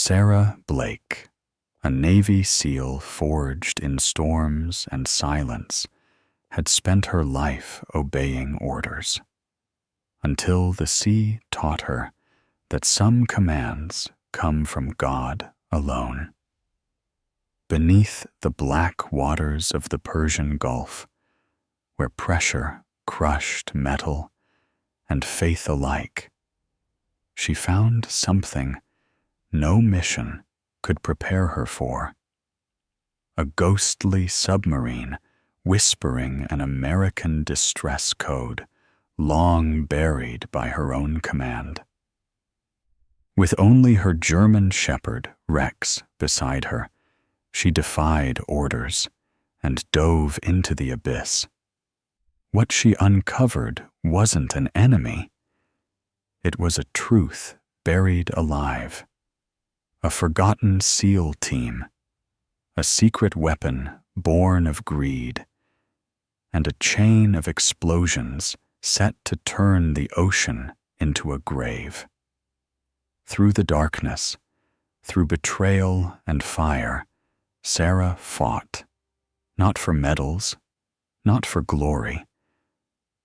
Sarah Blake, a Navy SEAL forged in storms and silence, had spent her life obeying orders, until the sea taught her that some commands come from God alone. Beneath the black waters of the Persian Gulf, where pressure crushed metal and faith alike, she found something no mission could prepare her for. A ghostly submarine whispering an American distress code long buried by her own command. With only her German shepherd, Rex, beside her, she defied orders and dove into the abyss. What she uncovered wasn't an enemy. It was a truth buried alive. A forgotten SEAL team, a secret weapon born of greed, and a chain of explosions set to turn the ocean into a grave. Through the darkness, through betrayal and fire, Sarah fought, not for medals, not for glory,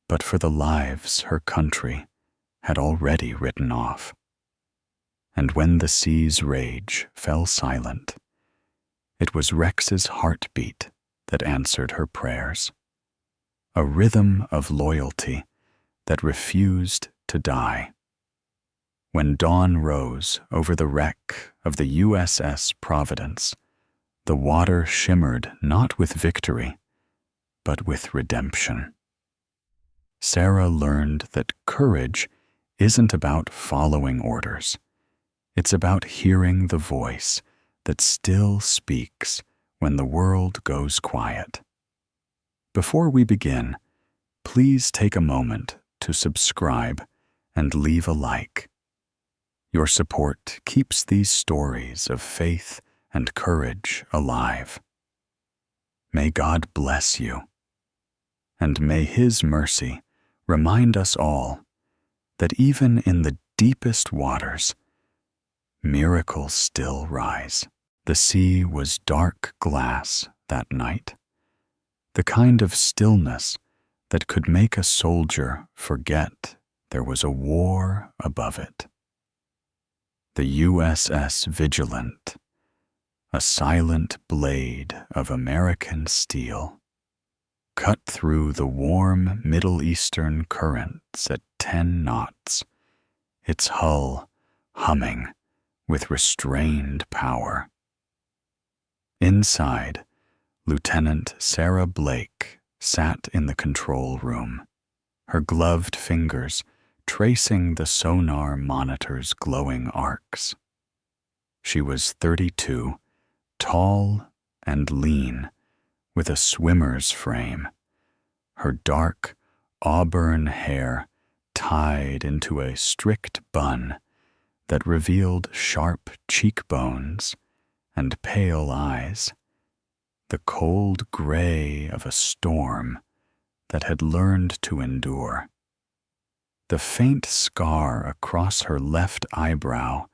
but for the lives her country had already written off. And when the sea's rage fell silent, it was Rex's heartbeat that answered her prayers, a rhythm of loyalty that refused to die. When dawn rose over the wreck of the USS Providence, the water shimmered not with victory, but with redemption. Sarah learned that courage isn't about following orders. It's about hearing the voice that still speaks when the world goes quiet. Before we begin, please take a moment to subscribe and leave a like. Your support keeps these stories of faith and courage alive. May God bless you, and may His mercy remind us all that even in the deepest waters, miracles still rise. The sea was dark glass that night, the kind of stillness that could make a soldier forget there was a war above it. The USS Vigilant, a silent blade of American steel, cut through the warm Middle Eastern currents at 10 knots, its hull humming with restrained power. Inside, Lieutenant Sarah Blake sat in the control room, her gloved fingers tracing the sonar monitor's glowing arcs. She was 32, tall and lean, with a swimmer's frame, her dark auburn hair tied into a strict bun that revealed sharp cheekbones and pale eyes, the cold gray of a storm that had learned to endure. The faint scar across her left eyebrow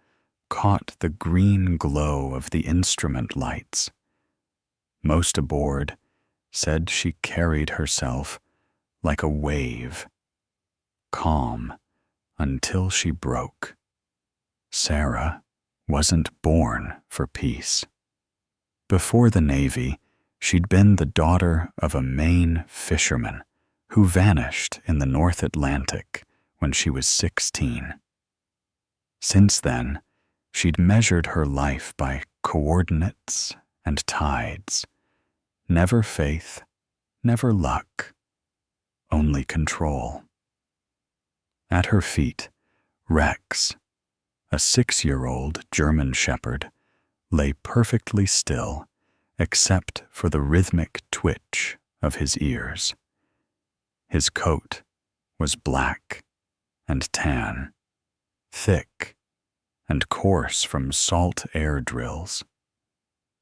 caught the green glow of the instrument lights. Most aboard said she carried herself like a wave, calm until she broke. Sarah wasn't born for peace. Before the Navy, she'd been the daughter of a Maine fisherman who vanished in the North Atlantic when she was 16. Since then, she'd measured her life by coordinates and tides. Never faith, never luck, only control. At her feet, Rex, a 6-year-old German shepherd, lay perfectly still except for the rhythmic twitch of his ears. His coat was black and tan, thick and coarse from salt air drills.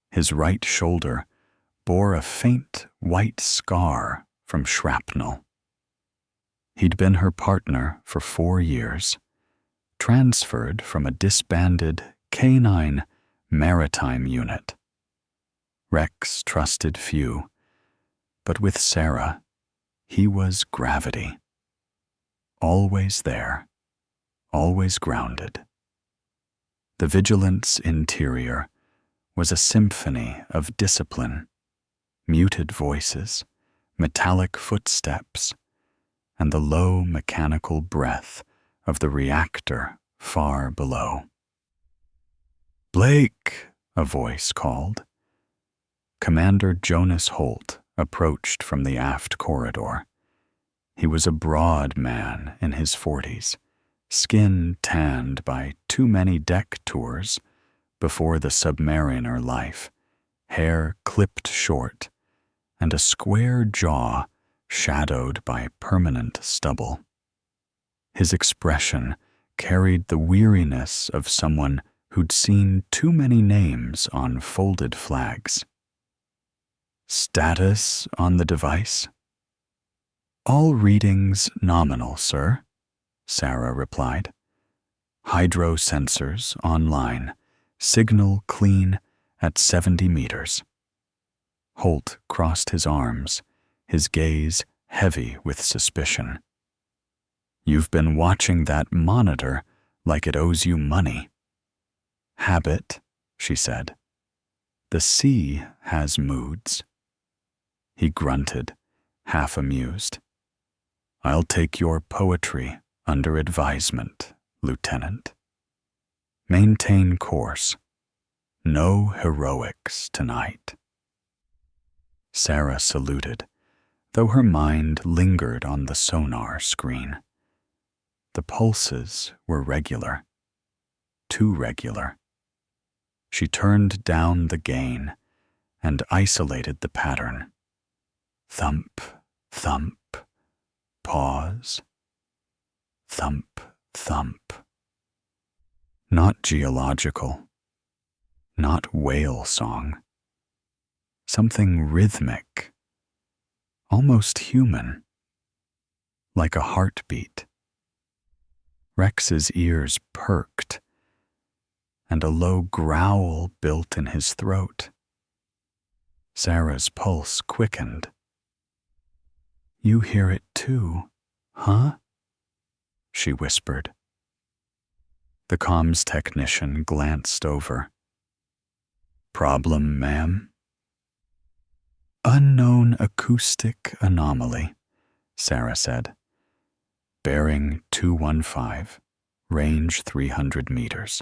His right shoulder bore a faint white scar from shrapnel. He'd been her partner for 4 years, transferred from a disbanded canine maritime unit. Rex trusted few, but with Sarah, he was gravity. Always there, always grounded. The Vigilant's interior was a symphony of discipline, muted voices, metallic footsteps, and the low mechanical breath of the reactor far below. "Blake," a voice called. Commander Jonas Holt approached from the aft corridor. He was a broad man in his 40s, skin tanned by too many deck tours before the submariner life, hair clipped short, and a square jaw shadowed by permanent stubble. His expression carried the weariness of someone who'd seen too many names on folded flags. "Status on the device?" "All readings nominal, sir," Sarah replied. "Hydro sensors online. Signal clean at 70 meters. Holt crossed his arms, his gaze heavy with suspicion. "You've been watching that monitor like it owes you money." "Habit," she said. "The sea has moods." He grunted, half amused. "I'll take your poetry under advisement, Lieutenant. Maintain course. No heroics tonight." Sarah saluted, though her mind lingered on the sonar screen. The pulses were regular, too regular. She turned down the gain and isolated the pattern. Thump, thump, pause, thump, thump. Not geological, not whale song. Something rhythmic, almost human, like a heartbeat. Rex's ears perked, and a low growl built in his throat. Sarah's pulse quickened. "You hear it too, huh?" she whispered. The comms technician glanced over. "Problem, ma'am?" "Unknown acoustic anomaly," Sarah said. "Bearing 215, range 300 meters.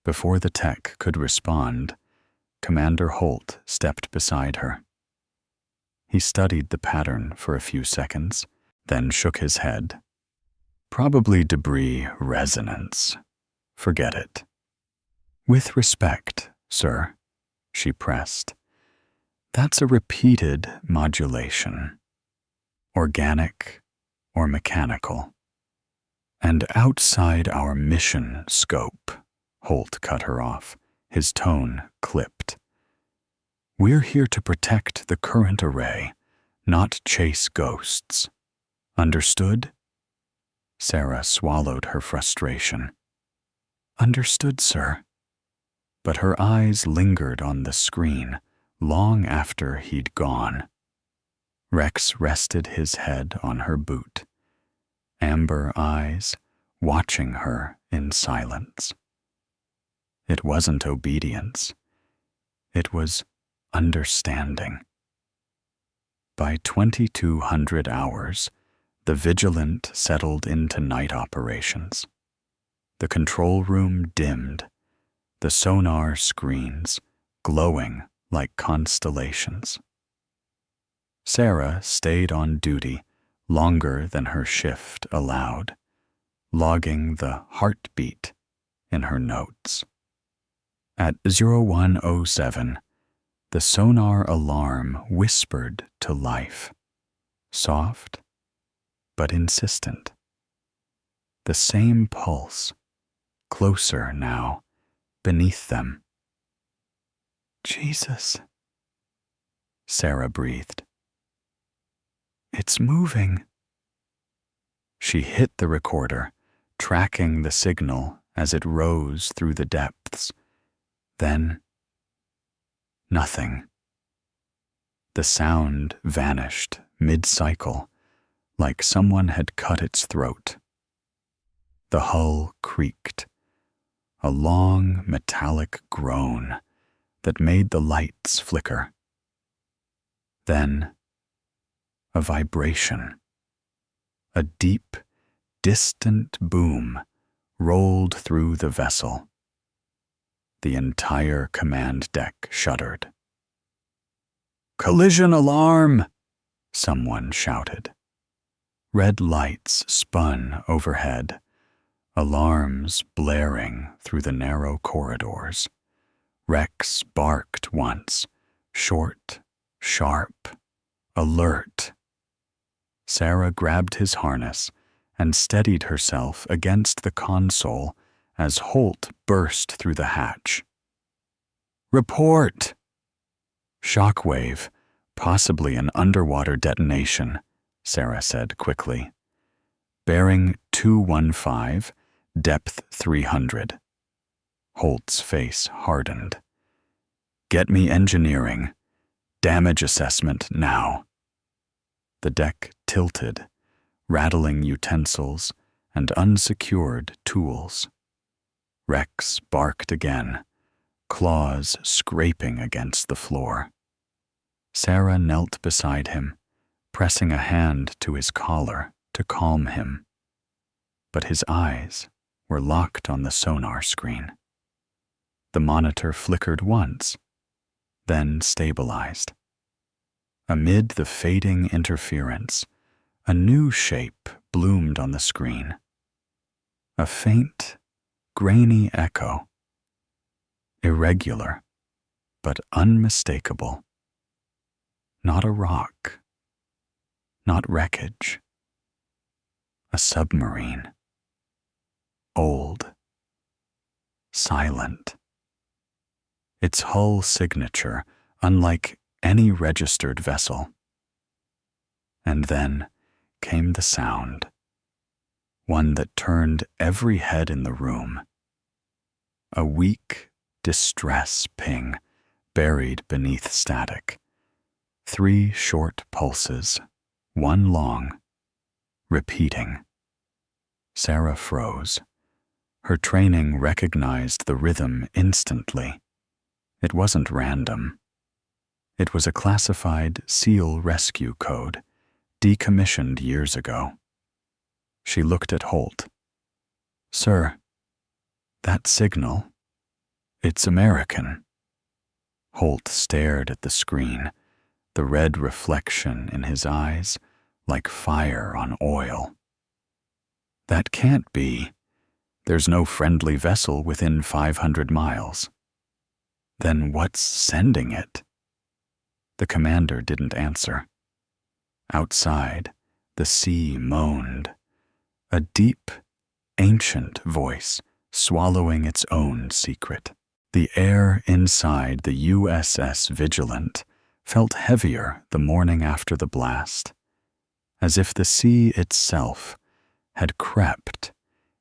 Before the tech could respond, Commander Holt stepped beside her. He studied the pattern for a few seconds, then shook his head. "Probably debris resonance. Forget it." "With respect, sir," she pressed. "That's a repeated modulation. Organic or mechanical. And outside our mission scope," Holt cut her off, his tone clipped. "We're here to protect the current array, not chase ghosts. Understood?" Sarah swallowed her frustration. "Understood, sir." But her eyes lingered on the screen long after he'd gone. Rex rested his head on her boot, amber eyes watching her in silence. It wasn't obedience. It was understanding. By 2200 hours, the Vigilant settled into night operations. The control room dimmed, the sonar screens glowing like constellations. Sarah stayed on duty longer than her shift allowed, logging the heartbeat in her notes. At 0107, the sonar alarm whispered to life, soft but insistent. The same pulse, closer now, beneath them. "Jesus," Sarah breathed. "It's moving." She hit the recorder, tracking the signal as it rose through the depths, Then, nothing. The sound vanished mid-cycle, like someone had cut its throat. The hull creaked, a long metallic groan that made the lights flicker. Then, a vibration. A deep, distant boom rolled through the vessel. The entire command deck shuddered. "Collision alarm!" someone shouted. Red lights spun overhead, alarms blaring through the narrow corridors. Rex barked once, short, sharp, alert. Sarah grabbed his harness and steadied herself against the console as Holt burst through the hatch. "Report!" "Shockwave, possibly an underwater detonation," Sarah said quickly. "Bearing 215, depth 300. Holt's face hardened. "Get me engineering. Damage assessment now." The deck tilted, rattling utensils and unsecured tools. Rex barked again, claws scraping against the floor. Sarah knelt beside him, pressing a hand to his collar to calm him. But his eyes were locked on the sonar screen. The monitor flickered once, then stabilized. Amid the fading interference, a new shape bloomed on the screen. A faint, grainy echo. Irregular, but unmistakable. Not a rock. Not wreckage. A submarine. Old. Silent. Its hull signature unlike any registered vessel. And then came the sound, one that turned every head in the room. A weak distress ping buried beneath static. 3 short pulses, 1 long, repeating. Sarah froze. Her training recognized the rhythm instantly. It wasn't random. It was a classified SEAL rescue code, decommissioned years ago. She looked at Holt. "Sir, that signal, it's American." Holt stared at the screen, the red reflection in his eyes like fire on oil. "That can't be. There's no friendly vessel within 500 miles. Then what's sending it?" The commander didn't answer. Outside, the sea moaned, a deep, ancient voice swallowing its own secret. The air inside the USS Vigilant felt heavier the morning after the blast, as if the sea itself had crept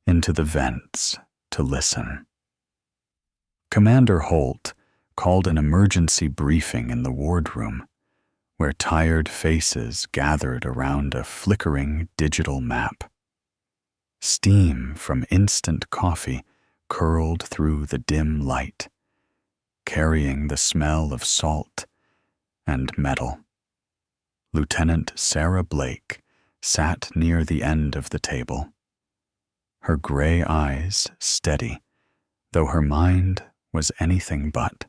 into the vents to listen. Commander Holt called an emergency briefing in the wardroom, where tired faces gathered around a flickering digital map. Steam from instant coffee curled through the dim light, carrying the smell of salt and metal. Lieutenant Sarah Blake sat near the end of the table, her gray eyes steady, though her mind was anything but.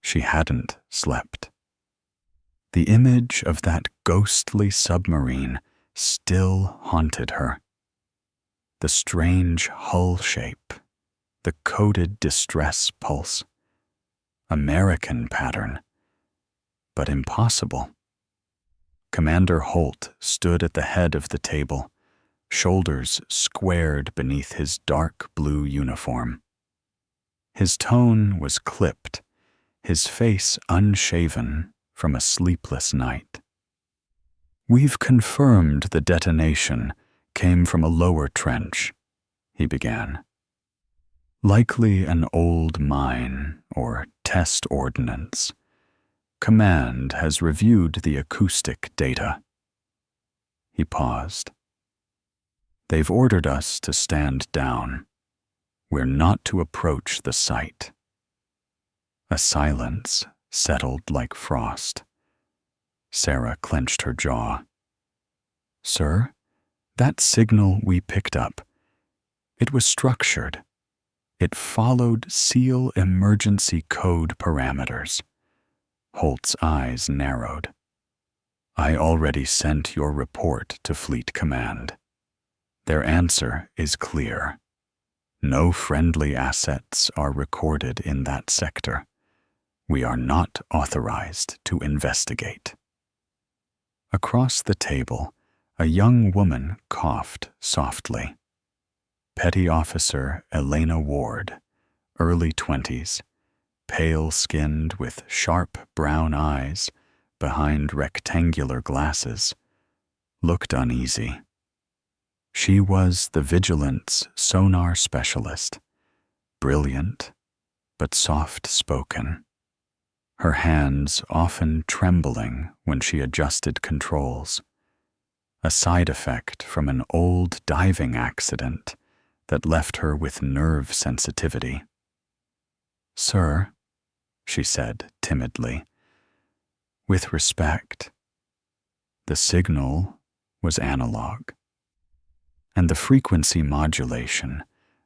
She hadn't slept. The image of that ghostly submarine still haunted her. The strange hull shape, the coded distress pulse. American pattern, but impossible. Commander Holt stood at the head of the table, shoulders squared beneath his dark blue uniform. His tone was clipped, his face unshaven from a sleepless night. "We've confirmed the detonation came from a lower trench," he began. Likely an old mine or test ordnance. Command has reviewed the acoustic data. He paused. They've ordered us to stand down. We're not to approach the site. A silence settled like frost. Sarah clenched her jaw. Sir, that signal we picked up, it was structured. It followed SEAL emergency code parameters. Holt's eyes narrowed. I already sent your report to Fleet Command. Their answer is clear. No friendly assets are recorded in that sector. We are not authorized to investigate. Across the table, a young woman coughed softly. Petty Officer Elena Ward, early 20s, pale-skinned with sharp brown eyes behind rectangular glasses, looked uneasy. She was the Vigilance sonar specialist, brilliant but soft-spoken, her hands often trembling when she adjusted controls, a side effect from an old diving accident that left her with nerve sensitivity. Sir, she said timidly, with respect, the signal was analog, and the frequency modulation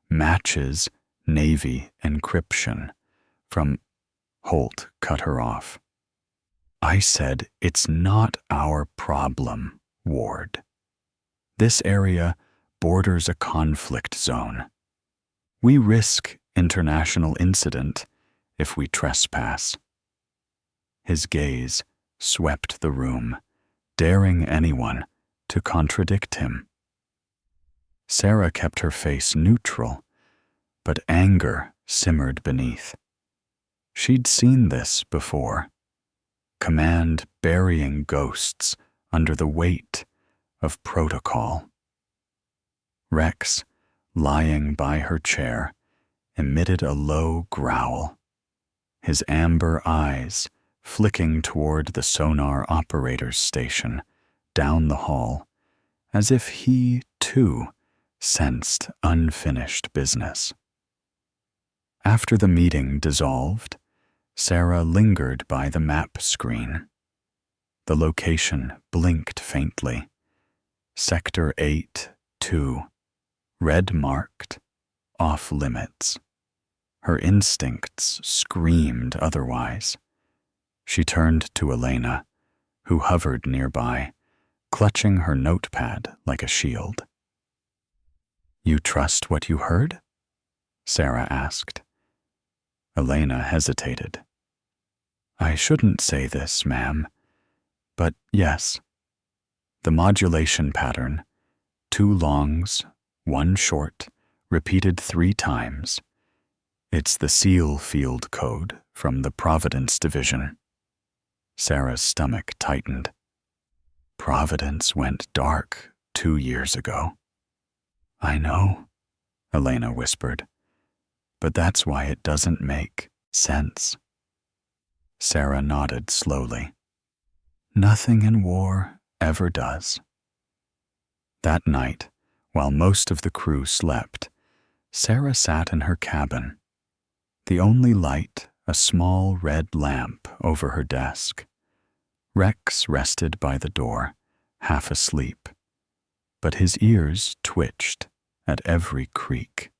matches Navy encryption from... Holt cut her off. I said, it's not our problem, Ward. This area borders a conflict zone. We risk international incident if we trespass. His gaze swept the room, daring anyone to contradict him. Sarah kept her face neutral, but anger simmered beneath. She'd seen this before. Command burying ghosts under the weight of protocol. Rex, lying by her chair, emitted a low growl, his amber eyes flicking toward the sonar operator's station down the hall, as if he, too, sensed unfinished business. After the meeting dissolved, Sarah lingered by the map screen. The location blinked faintly. Sector 8-2, red-marked, off-limits. Her instincts screamed otherwise. She turned to Elena, who hovered nearby, clutching her notepad like a shield. You trust what you heard? Sarah asked. Elena hesitated. I shouldn't say this, ma'am, but yes. The modulation pattern, 2 longs, 1 short, repeated 3 times. It's the SEAL field code from the Providence Division. Sarah's stomach tightened. Providence went dark 2 years ago. I know, Elena whispered, but that's why it doesn't make sense. Sarah nodded slowly. Nothing in war ever does. That night, while most of the crew slept, Sarah sat in her cabin. The only light, a small red lamp over her desk. Rex rested by the door, half asleep, but his ears twitched at every creak.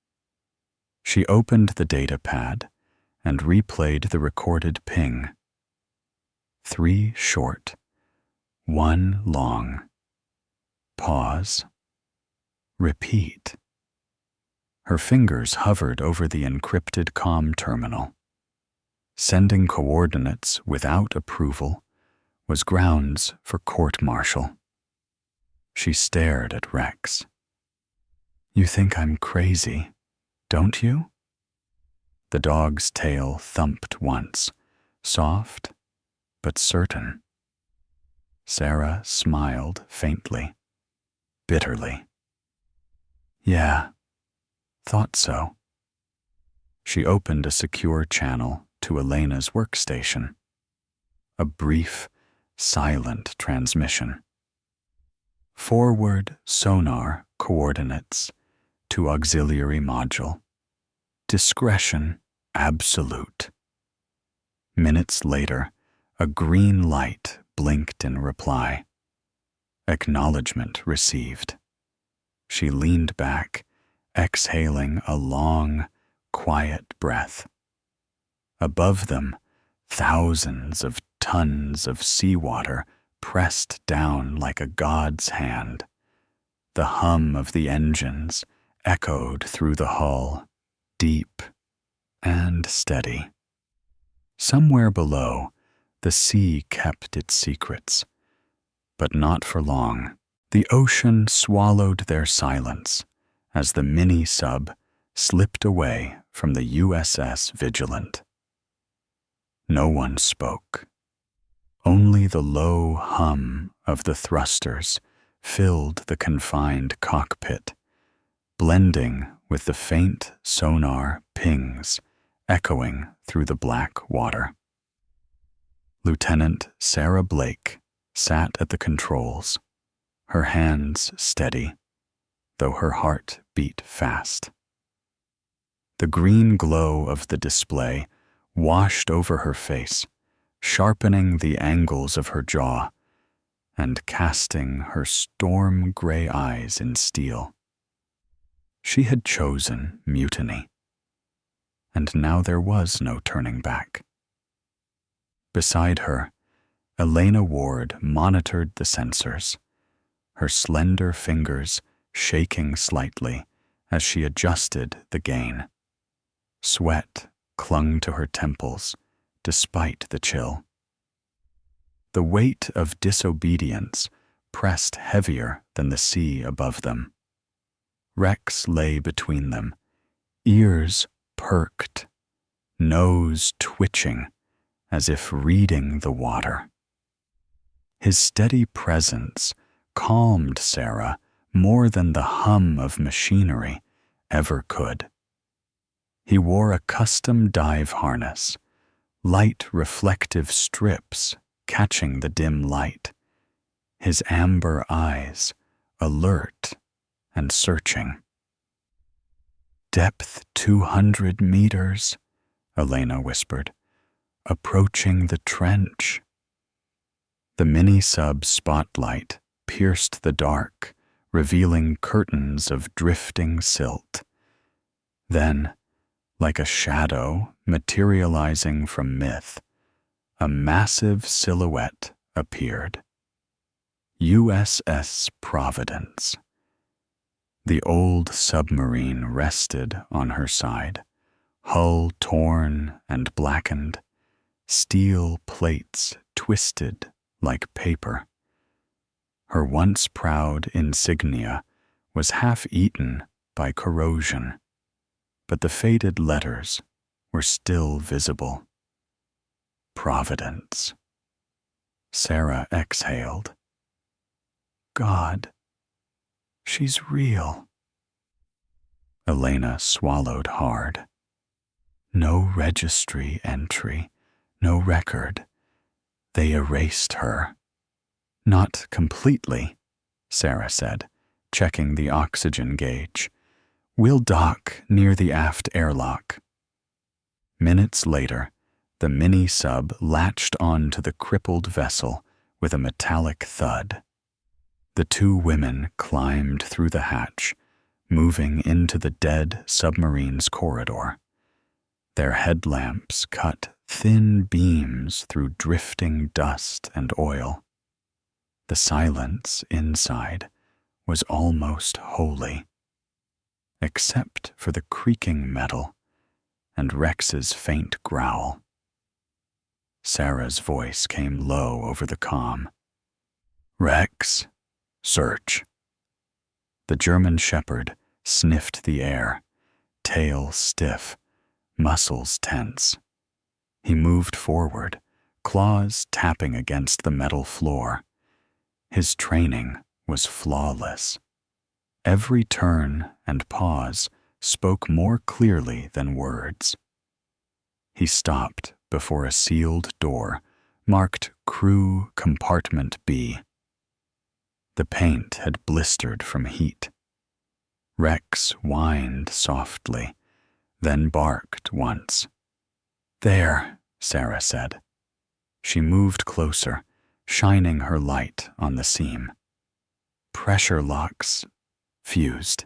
She opened the data pad and replayed the recorded ping. 3 short, 1 long. Pause. Repeat. Her fingers hovered over the encrypted comm terminal. Sending coordinates without approval was grounds for court-martial. She stared at Rex. You think I'm crazy, don't you? The dog's tail thumped once, soft but certain. Sarah smiled faintly, bitterly. Yeah, thought so. She opened a secure channel to Elena's workstation. A brief, silent transmission. Forward sonar coordinates to auxiliary module. Discretion absolute. Minutes later, a green light blinked in reply. Acknowledgement received. She leaned back, exhaling a long, quiet breath. Above them, thousands of tons of seawater pressed down like a god's hand. The hum of the engines echoed through the hull, deep and steady. Somewhere below, the sea kept its secrets, but not for long. The ocean swallowed their silence as the mini-sub slipped away from the USS Vigilant. No one spoke. Only the low hum of the thrusters filled the confined cockpit, blending with the faint sonar pings echoing through the black water. Lieutenant Sarah Blake sat at the controls, her hands steady, though her heart beat fast. The green glow of the display washed over her face, sharpening the angles of her jaw and casting her storm-gray eyes in steel. She had chosen mutiny, and now there was no turning back. Beside her, Elena Ward monitored the sensors, her slender fingers shaking slightly as she adjusted the gain. Sweat clung to her temples despite the chill. The weight of disobedience pressed heavier than the sea above them. Rex lay between them, ears perked, nose twitching as if reading the water. His steady presence calmed Sarah more than the hum of machinery ever could. He wore a custom dive harness, light reflective strips catching the dim light, his amber eyes alert and searching. "Depth 200 meters, Elena whispered, approaching the trench. The mini-sub spotlight pierced the dark, revealing curtains of drifting silt. Then, like a shadow materializing from myth, a massive silhouette appeared. USS Providence. The old submarine rested on her side, hull torn and blackened, steel plates twisted like paper. Her once proud insignia was half-eaten by corrosion, but the faded letters were still visible. Providence. Sarah exhaled. God, she's real. Elena swallowed hard. No registry entry, no record. They erased her. Not completely, Sarah said, checking the oxygen gauge. We'll dock near the aft airlock. Minutes later, the mini-sub latched onto the crippled vessel with a metallic thud. The two women climbed through the hatch, moving into the dead submarine's corridor. Their headlamps cut thin beams through drifting dust and oil. The silence inside was almost holy, except for the creaking metal and Rex's faint growl. Sarah's voice came low over the comm. Rex, search. The German shepherd sniffed the air, tail stiff, muscles tense. He moved forward, claws tapping against the metal floor. His training was flawless. Every turn and pause spoke more clearly than words. He stopped before a sealed door marked Crew Compartment B. The paint had blistered from heat. Rex whined softly, then barked once. "There," Sarah said. She moved closer, shining her light on the seam. "Pressure locks fused."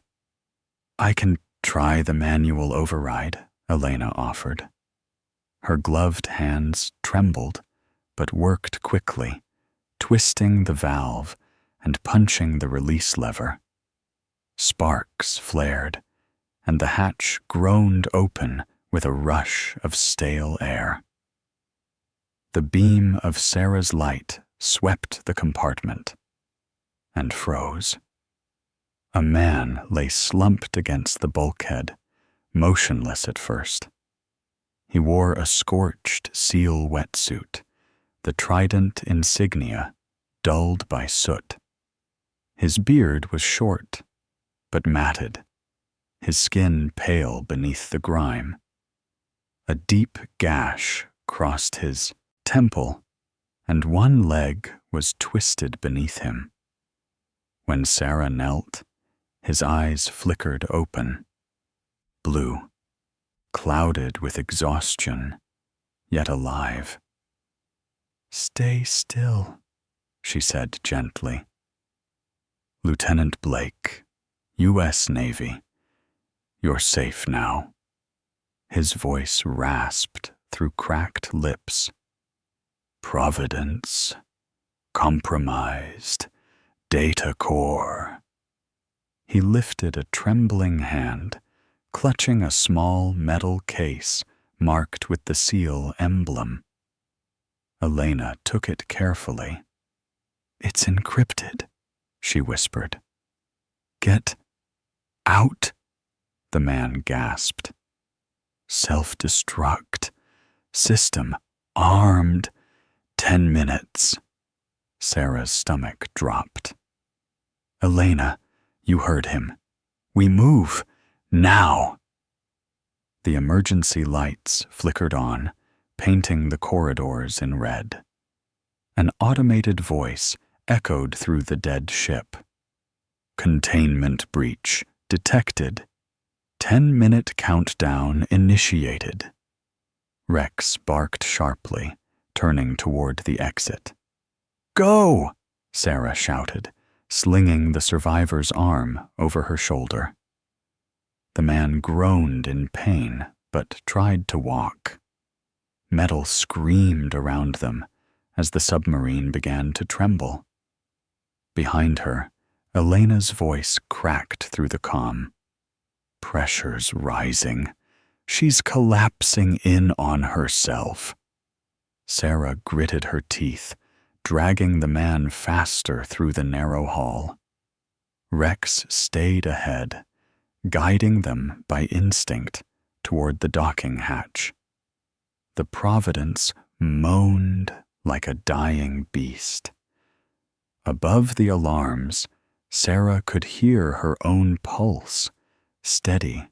"I can try the manual override," Elena offered. Her gloved hands trembled, but worked quickly, twisting the valve and punching the release lever. Sparks flared, and the hatch groaned open with a rush of stale air. The beam of Sarah's light swept the compartment and froze. A man lay slumped against the bulkhead, motionless at first. He wore a scorched SEAL wetsuit, the trident insignia dulled by soot. His beard was short, but matted, his skin pale beneath the grime. A deep gash crossed his temple, and one leg was twisted beneath him. When Sarah knelt, his eyes flickered open, blue, clouded with exhaustion, yet alive. "Stay still," she said gently. "Lieutenant Blake, U.S. Navy. You're safe now." His voice rasped through cracked lips. "Providence, compromised, data core." He lifted a trembling hand, clutching a small metal case marked with the SEAL emblem. Elena took it carefully. "It's encrypted," she whispered. "Get out," the man gasped. "Self-destruct. System armed. 10 minutes. Sarah's stomach dropped. "Elena, you heard him. We move. Now." The emergency lights flickered on, painting the corridors in red. An automated voice echoed through the dead ship. "Containment breach detected. 10-minute countdown initiated." Rex barked sharply, turning toward the exit. "Go!" Sarah shouted, slinging the survivor's arm over her shoulder. The man groaned in pain, but tried to walk. Metal screamed around them as the submarine began to tremble. Behind her, Elena's voice cracked through the comm. "Pressure's rising. She's collapsing in on herself." Sarah gritted her teeth, dragging the man faster through the narrow hall. Rex stayed ahead, guiding them by instinct toward the docking hatch. The Providence moaned like a dying beast. Above the alarms, Sarah could hear her own pulse, steady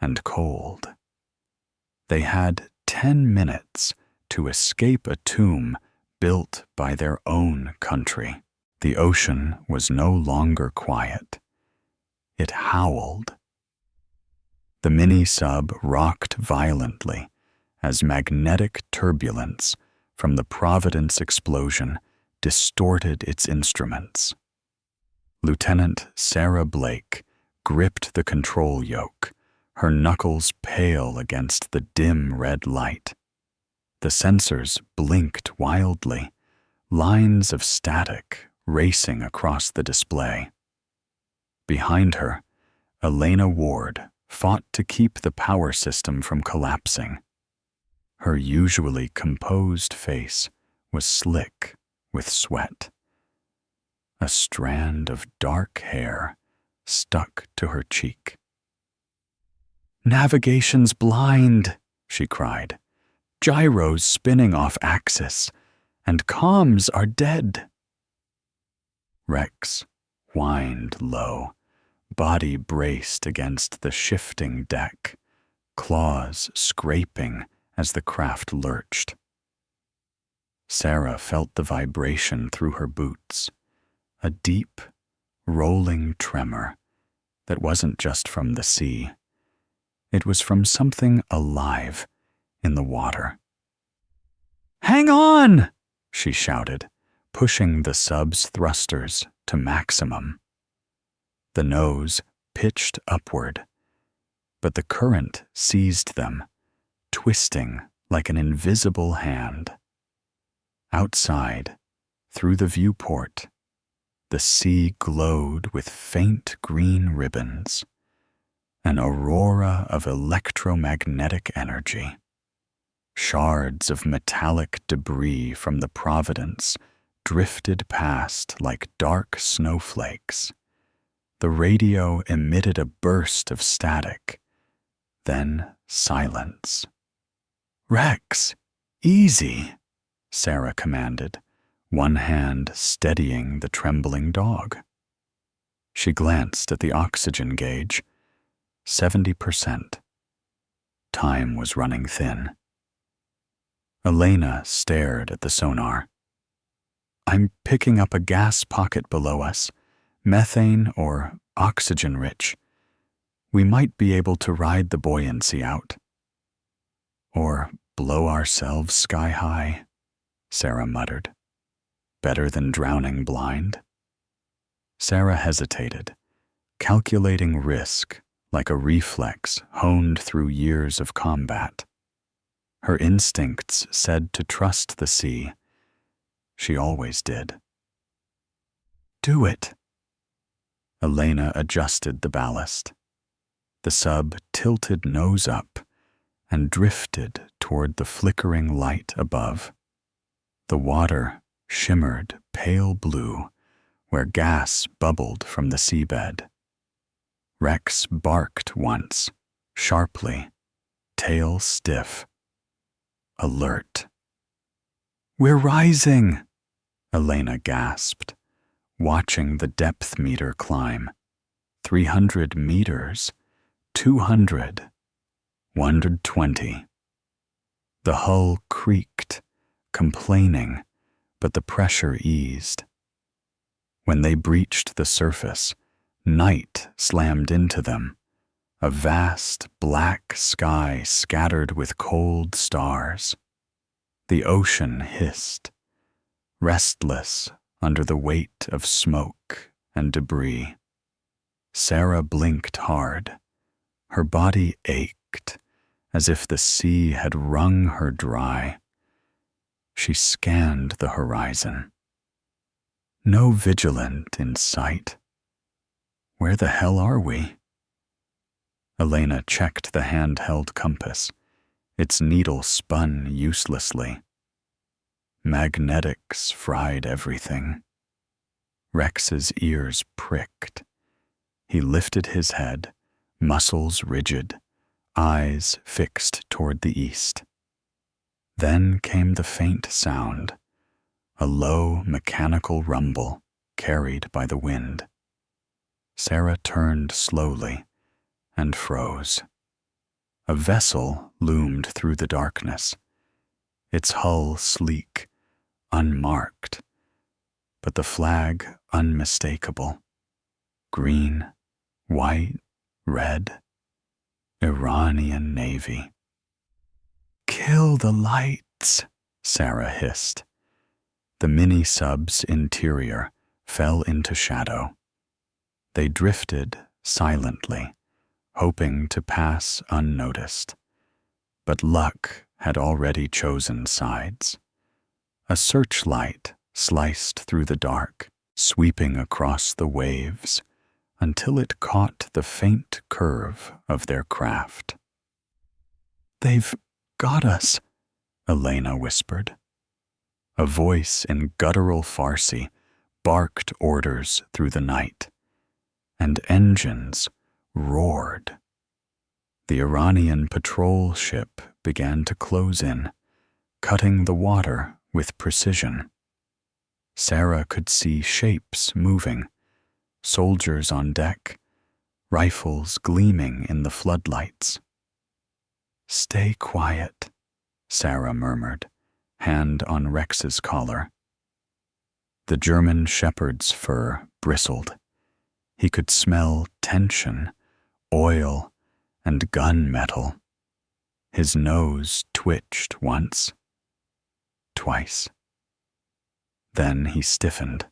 and cold. They had 10 minutes to escape a tomb built by their own country. The ocean was no longer quiet. It howled. The mini-sub rocked violently as magnetic turbulence from the Providence explosion distorted its instruments. Lieutenant Sarah Blake gripped the control yoke, her knuckles pale against the dim red light. The sensors blinked wildly, lines of static racing across the display. Behind her, Elena Ward fought to keep the power system from collapsing. Her usually composed face was slick with sweat. A strand of dark hair stuck to her cheek. "Navigation's blind," she cried. "Gyros spinning off axis, and comms are dead." Rex whined low, body braced against the shifting deck, claws scraping as the craft lurched. Sarah felt the vibration through her boots, a deep, rolling tremor that wasn't just from the sea. It was from something alive in the water. "Hang on!" she shouted, pushing the sub's thrusters to maximum. The nose pitched upward, but the current seized them, twisting like an invisible hand. Outside, through the viewport, the sea glowed with faint green ribbons, an aurora of electromagnetic energy. Shards of metallic debris from the Providence drifted past like dark snowflakes. The radio emitted a burst of static, then silence. "Rex, easy," Sarah commanded, one hand steadying the trembling dog. She glanced at the oxygen gauge. 70%. Time was running thin. Elena stared at the sonar. "I'm picking up a gas pocket below us, methane or oxygen-rich. We might be able to ride the buoyancy out. Or blow ourselves sky-high," Sarah muttered. "Better than drowning blind." Sarah hesitated, calculating risk like a reflex honed through years of combat. Her instincts said to trust the sea. She always did. "Do it." Elena adjusted the ballast. The sub tilted nose up and drifted toward the flickering light above. The water shimmered pale blue where gas bubbled from the seabed. Rex barked once, sharply, tail stiff. Alert. "We're rising," Elena gasped, watching the depth meter climb. 300 meters, 200, 120. The hull creaked, complaining, but the pressure eased. When they breached the surface, night slammed into them, a vast black sky scattered with cold stars. The ocean hissed, restless under the weight of smoke and debris. Sarah blinked hard. Her body ached, as if the sea had wrung her dry. She scanned the horizon. No vigilant in sight. Where the hell are we? Elena checked the handheld compass. Its needle spun uselessly. Magnetics fried everything. Rex's ears pricked. He lifted his head, muscles rigid, eyes fixed toward the east. Then came the faint sound, a low mechanical rumble carried by the wind. Sarah turned slowly and froze. A vessel loomed through the darkness, its hull sleek, unmarked, but the flag unmistakable. Green, white, red. Iranian Navy. "Kill the lights," Sarah hissed. The mini-sub's interior fell into shadow. They drifted silently, hoping to pass unnoticed. But luck had already chosen sides. A searchlight sliced through the dark, sweeping across the waves until it caught the faint curve of their craft. "They've got us," Elena whispered. A voice in guttural Farsi barked orders through the night, and engines roared. The Iranian patrol ship began to close in, cutting the water with precision. Sarah could see shapes moving, soldiers on deck, rifles gleaming in the floodlights. "Stay quiet," Sarah murmured, hand on Rex's collar. The German shepherd's fur bristled. He could smell tension, oil, and gunmetal. His nose twitched once, twice. Then he stiffened.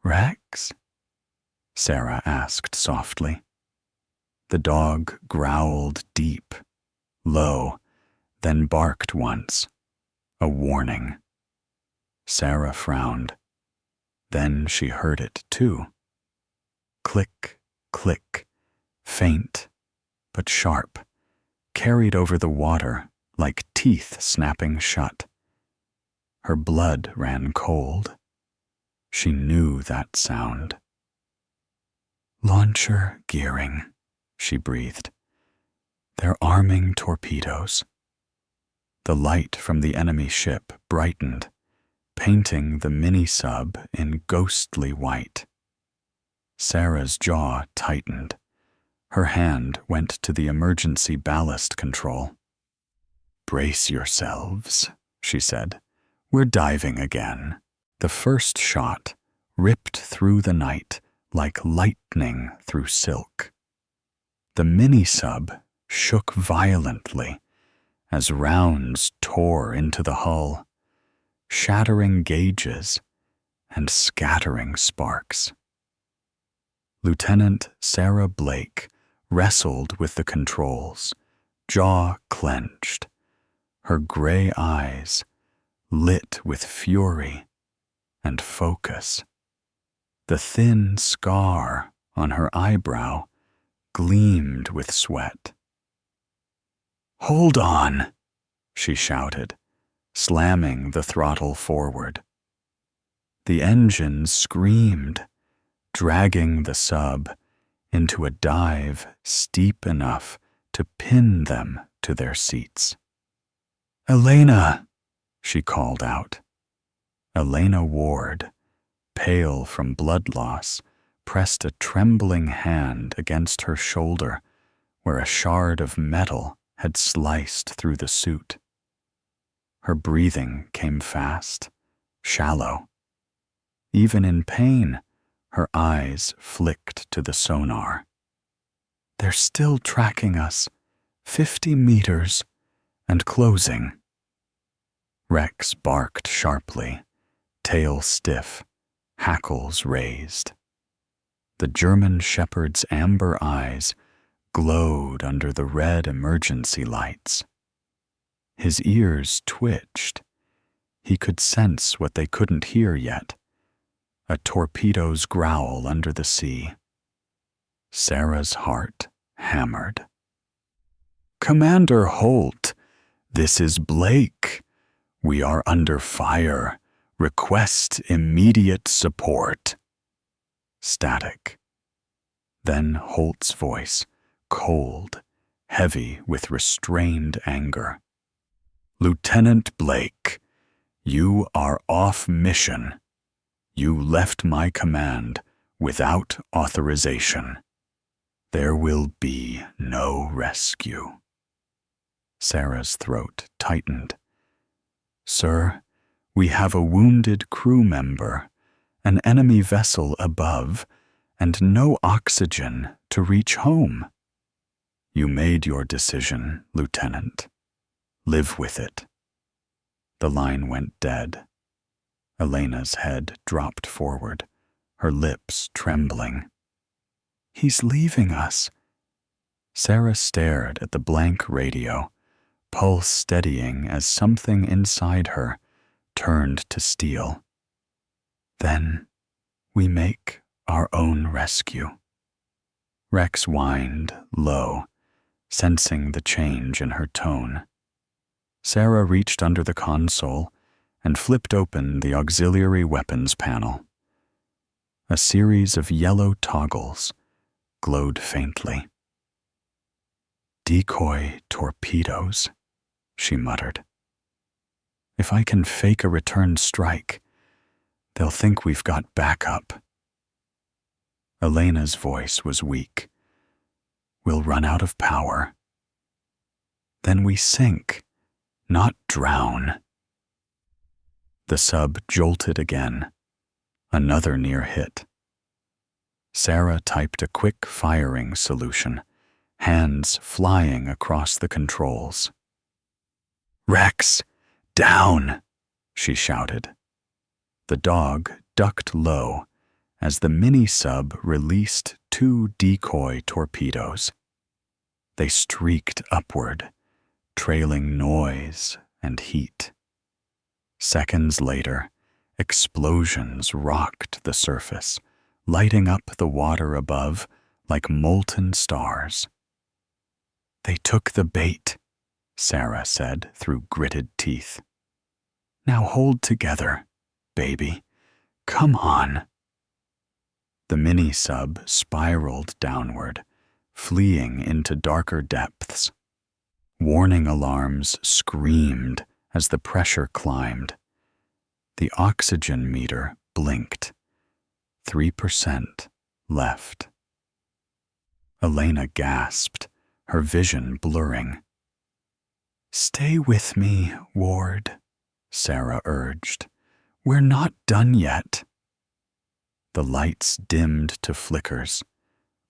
"Rex?" Sarah asked softly. The dog growled deep, low, then barked once, a warning. Sarah frowned. Then she heard it too. Click, click, faint, but sharp, carried over the water like teeth snapping shut. Her blood ran cold. She knew that sound. "Launcher gearing," she breathed. "They're arming torpedoes." The light from the enemy ship brightened, painting the mini-sub in ghostly white. Sarah's jaw tightened. Her hand went to the emergency ballast control. "Brace yourselves," she said. "We're diving again." The first shot ripped through the night like lightning through silk. The mini-sub shook violently as rounds tore into the hull, shattering gauges and scattering sparks. Lieutenant Sarah Blake wrestled with the controls, jaw clenched, her gray eyes lit with fury and focus. The thin scar on her eyebrow gleamed with sweat. "Hold on," she shouted, slamming the throttle forward. The engine screamed, dragging the sub into a dive steep enough to pin them to their seats. "Elena!" she called out. Elena Ward, pale from blood loss, pressed a trembling hand against her shoulder where a shard of metal had sliced through the suit. Her breathing came fast, shallow. Even in pain, her eyes flicked to the sonar. "They're still tracking us, 50 meters, and closing." Rex barked sharply, tail stiff, hackles raised. The German shepherd's amber eyes glowed under the red emergency lights. His ears twitched. He could sense what they couldn't hear yet, a torpedo's growl under the sea. Sarah's heart hammered. "Commander Holt, this is Blake. We are under fire. Request immediate support." Static. Then Holt's voice, cold, heavy with restrained anger. "Lieutenant Blake, you are off mission. You left my command without authorization. There will be no rescue." Sarah's throat tightened. "Sir, we have a wounded crew member, an enemy vessel above, and no oxygen to reach home." "You made your decision, Lieutenant. Live with it." The line went dead. Elena's head dropped forward, her lips trembling. "He's leaving us." Sarah stared at the blank radio, pulse steadying as something inside her turned to steel. "Then we make our own rescue." Rex whined low, sensing the change in her tone. Sarah reached under the console and flipped open the auxiliary weapons panel. A series of yellow toggles glowed faintly. "Decoy torpedoes," she muttered. "If I can fake a return strike, they'll think we've got backup." Elena's voice was weak. We'll run out of power. Then we sink, not drown. The sub jolted again. Another near hit. Sarah typed a quick firing solution, hands flying across the controls. "Rex, down!" she shouted. The dog ducked low as the mini-sub released 2 decoy torpedoes. They streaked upward, trailing noise and heat. Seconds later, explosions rocked the surface, lighting up the water above like molten stars. "They took the bait," Sarah said through gritted teeth. "Now hold together, baby. Come on." The mini-sub spiraled downward, fleeing into darker depths. Warning alarms screamed as the pressure climbed. The oxygen meter blinked. 3% left. Elena gasped, her vision blurring. "Stay with me, Ward," Sarah urged. "We're not done yet." The lights dimmed to flickers,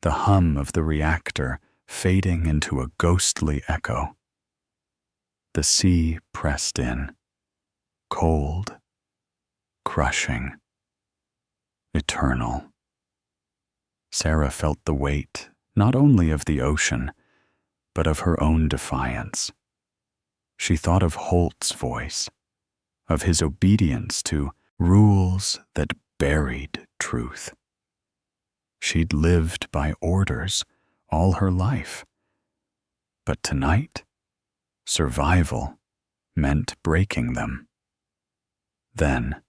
the hum of the reactor fading into a ghostly echo. The sea pressed in, cold, crushing, eternal. Sarah felt the weight not only of the ocean, but of her own defiance. She thought of Holt's voice, of his obedience to rules that buried truth. She'd lived by orders all her life. But tonight, survival meant breaking them. Then,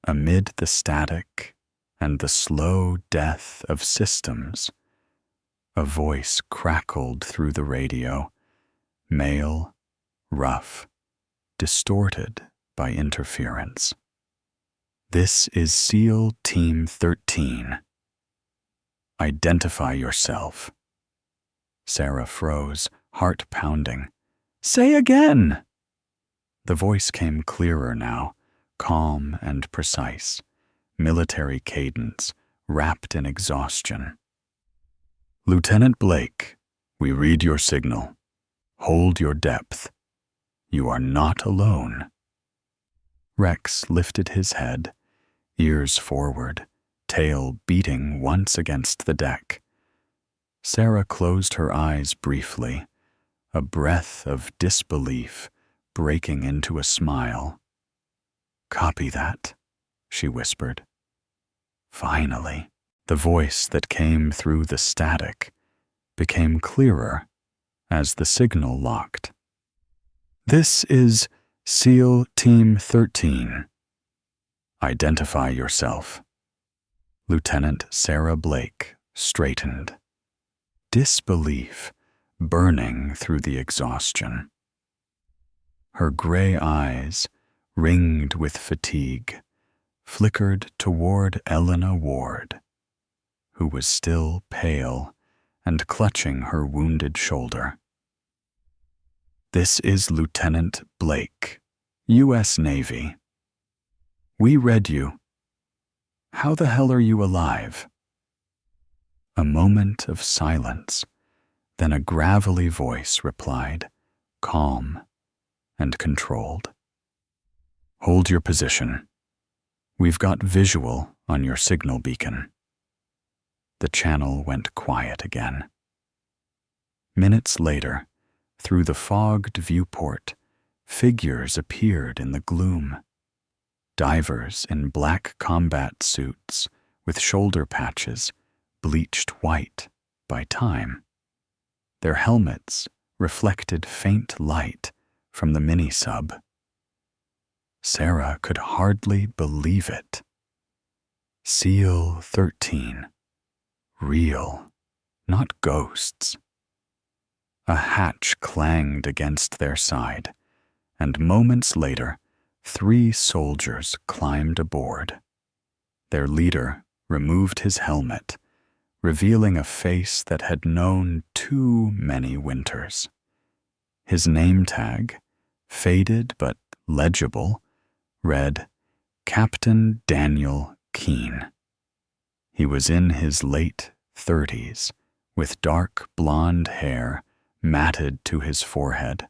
amid the static and the slow death of systems, a voice crackled through the radio, male, rough, distorted by interference. "This is SEAL Team 13. Identify yourself." Sarah froze, heart pounding. "Say again!" The voice came clearer now, calm and precise, military cadence, wrapped in exhaustion. "Lieutenant Blake, we read your signal. Hold your depth. You are not alone." Rex lifted his head, ears forward, tail beating once against the deck. Sarah closed her eyes briefly, a breath of disbelief breaking into a smile. "Copy that," she whispered. Finally, the voice that came through the static became clearer as the signal locked. "This is SEAL Team 13. Identify yourself." Lieutenant Sarah Blake straightened, disbelief burning through the exhaustion. Her gray eyes, ringed with fatigue, flickered toward Elena Ward, who was still pale and clutching her wounded shoulder. "This is Lieutenant Blake, U.S. Navy. We read you. How the hell are you alive?" A moment of silence, then a gravelly voice replied, calm and controlled. "Hold your position. We've got visual on your signal beacon." The channel went quiet again. Minutes later, through the fogged viewport, figures appeared in the gloom. Divers in black combat suits with shoulder patches bleached white by time. Their helmets reflected faint light from the mini-sub. Sarah could hardly believe it. SEAL 13. Real, not ghosts. A hatch clanged against their side, and moments later, 3 soldiers climbed aboard. Their leader removed his helmet revealing a face that had known too many winters. His name tag, faded but legible, read Captain Daniel Keene. He was in his late 30s, with dark blonde hair matted to his forehead,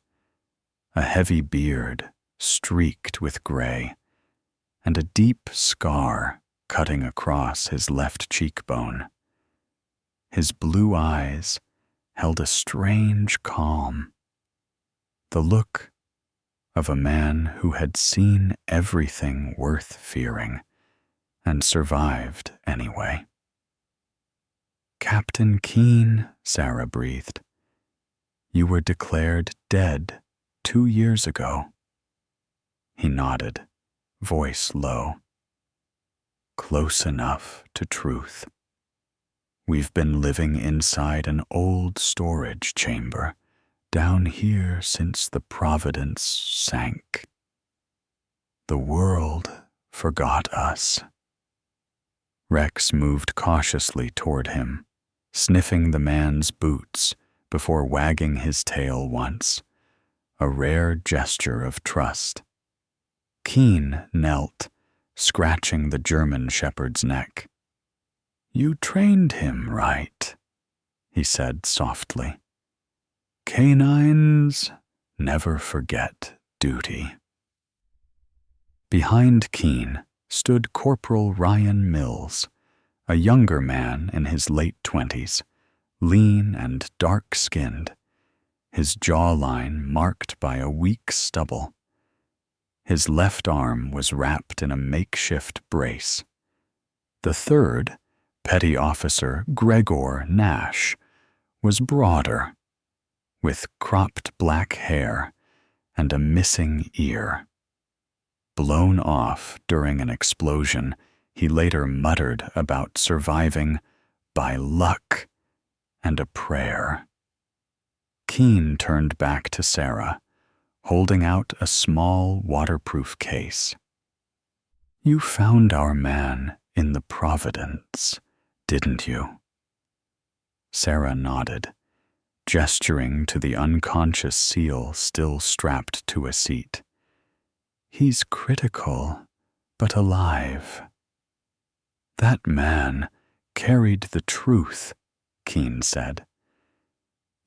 a heavy beard streaked with gray, and a deep scar cutting across his left cheekbone. His blue eyes held a strange calm, the look of a man who had seen everything worth fearing and survived anyway. "Captain Keene," Sarah breathed. "You were declared dead 2 years ago." He nodded, voice low. "Close enough to truth. We've been living inside an old storage chamber down here since the Providence sank. The world forgot us." Rex moved cautiously toward him, sniffing the man's boots before wagging his tail once, a rare gesture of trust. Keene knelt, scratching the German shepherd's neck. "You trained him right," he said softly. "Canines never forget duty." Behind Keene stood Corporal Ryan Mills, a younger man in his late 20s, lean and dark-skinned, his jawline marked by a weak stubble. His left arm was wrapped in a makeshift brace. The third, Petty Officer Gregor Nash, was broader, with cropped black hair and a missing ear. Blown off during an explosion, he later muttered about surviving by luck and a prayer. Keene turned back to Sarah, holding out a small waterproof case. "You found our man in the Providence, didn't you?" Sarah nodded, gesturing to the unconscious SEAL still strapped to a seat. "He's critical, but alive." "That man carried the truth," Keene said.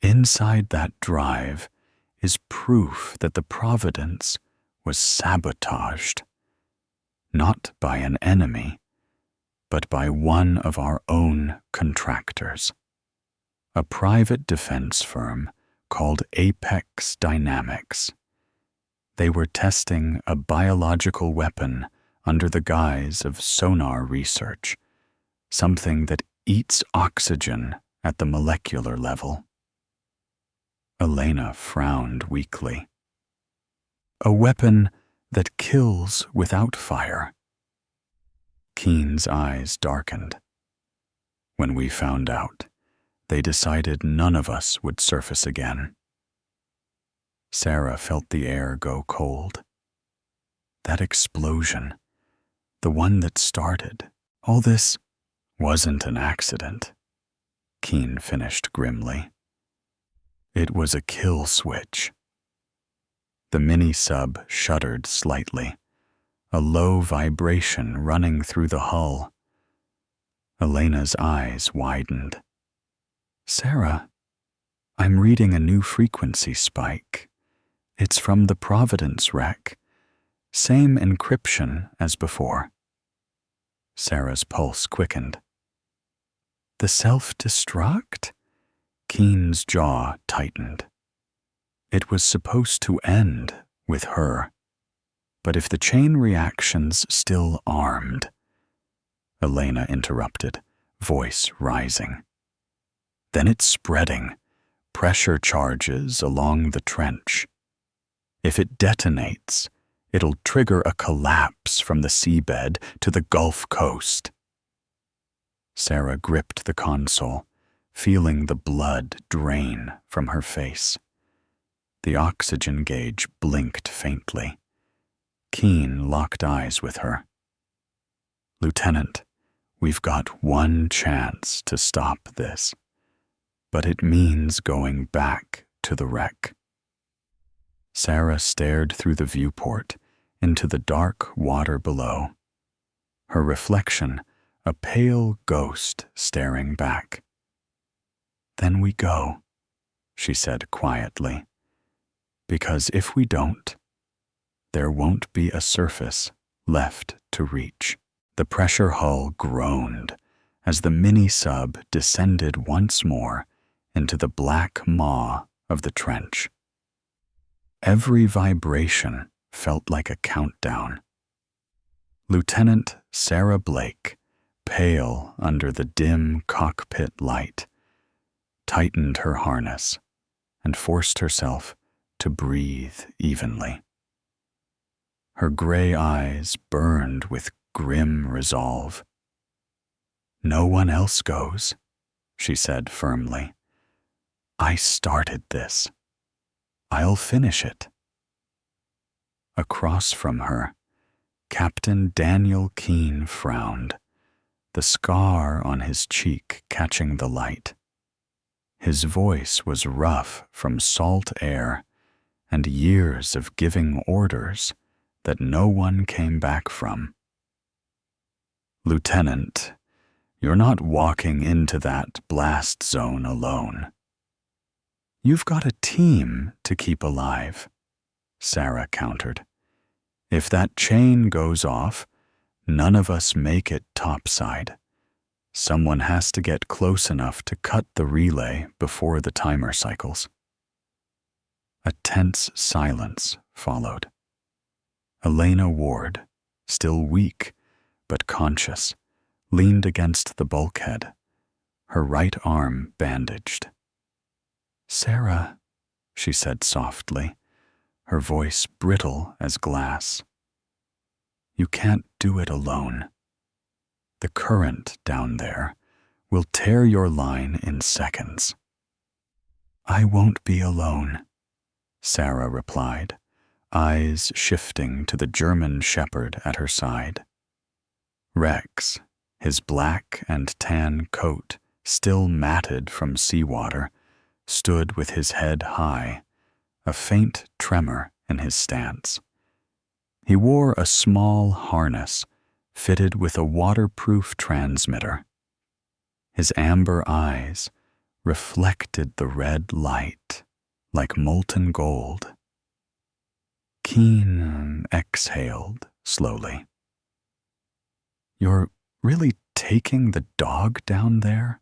"Inside that drive is proof that the Providence was sabotaged, not by an enemy, but by one of our own contractors, a private defense firm called Apex Dynamics. They were testing a biological weapon under the guise of sonar research, something that eats oxygen at the molecular level." Elena frowned weakly. "A weapon that kills without fire." Keene's eyes darkened. "When we found out, they decided none of us would surface again." Sarah felt the air go cold. That explosion, the one that started all this, wasn't an accident, Keene finished grimly. It was a kill switch. The mini-sub shuddered slightly, a low vibration running through the hull. Elena's eyes widened. "Sarah, I'm reading a new frequency spike. It's from the Providence wreck. Same encryption as before." Sarah's pulse quickened. "The self-destruct?" Keene's jaw tightened. It was supposed to end with her. But if the chain reaction's still armed... Elena interrupted, voice rising. "Then it's spreading, pressure charges along the trench. If it detonates, it'll trigger a collapse from the seabed to the Gulf Coast." Sarah gripped the console, feeling the blood drain from her face. The oxygen gauge blinked faintly. Keene locked eyes with her. "Lieutenant, We've got one chance to stop this, but it means going back to the wreck. Sarah stared through the viewport into the dark water below, her reflection a pale ghost staring back. Then we go, she said quietly, because if we don't, there won't be a surface left to reach. The pressure hull groaned as the mini-sub descended once more into the black maw of the trench. Every vibration felt like a countdown. Lieutenant Sarah Blake, pale under the dim cockpit light, tightened her harness and forced herself to breathe evenly. Her gray eyes burned with grim resolve. No one else goes, she said firmly. I started this. I'll finish it. Across from her, Captain Daniel Keene frowned, the scar on his cheek catching the light. His voice was rough from salt air and years of giving orders that no one came back from. Lieutenant, you're not walking into that blast zone alone. You've got a team to keep alive, Sarah countered. If that chain goes off, none of us make it topside. Someone has to get close enough to cut the relay before the timer cycles. A tense silence followed. Elena Ward, still weak but conscious, leaned against the bulkhead, her right arm bandaged. Sarah, she said softly, her voice brittle as glass. You can't do it alone. The current down there will tear your line in seconds. I won't be alone, Sarah replied, eyes shifting to the German shepherd at her side. Rex, his black and tan coat still matted from seawater, stood with his head high, a faint tremor in his stance. He wore a small harness fitted with a waterproof transmitter. His amber eyes reflected the red light like molten gold. Keene exhaled slowly. You're really taking the dog down there?